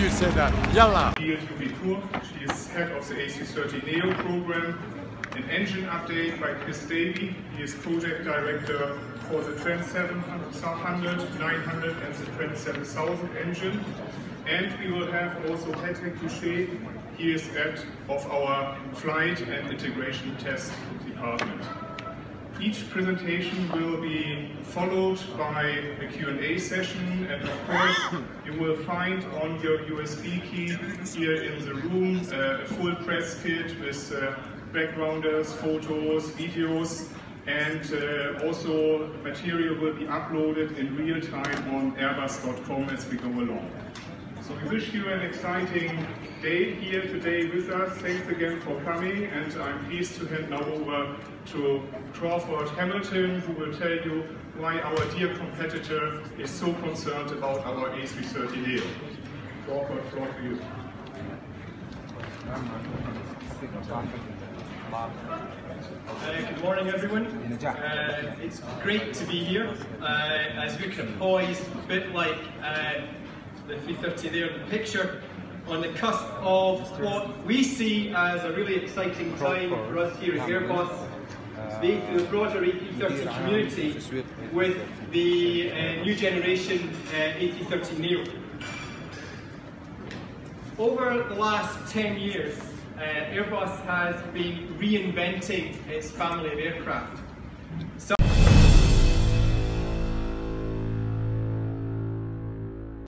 سادة يلا. She is head of the A330neo program. An engine update by Chris Davey. He is project director for the Trent 700, 900 and the Trent 7000 engine. And we will have also Patrick Touché. He is head of our flight and integration test department. Each presentation will be followed by a Q&A session, and of course you will find on your USB key here in the room a full press kit with backgrounders, photos, videos, and also material will be uploaded in real time on airbus.com as we go along. So we wish you an exciting day here today with us. Thanks again for coming, and I'm pleased to hand now over to Crawford Hamilton, who will tell you why our dear competitor is so concerned about our A330neo. Crawford, floor to you. Good morning, everyone. It's great to be here as we're kind of poised, a bit like the 330 there in the picture, on the cusp of what we see as a really exciting time for us here at Airbus, the broader A330 community, with the new generation A330neo. Over the last 10 years, Airbus has been reinventing its family of aircraft.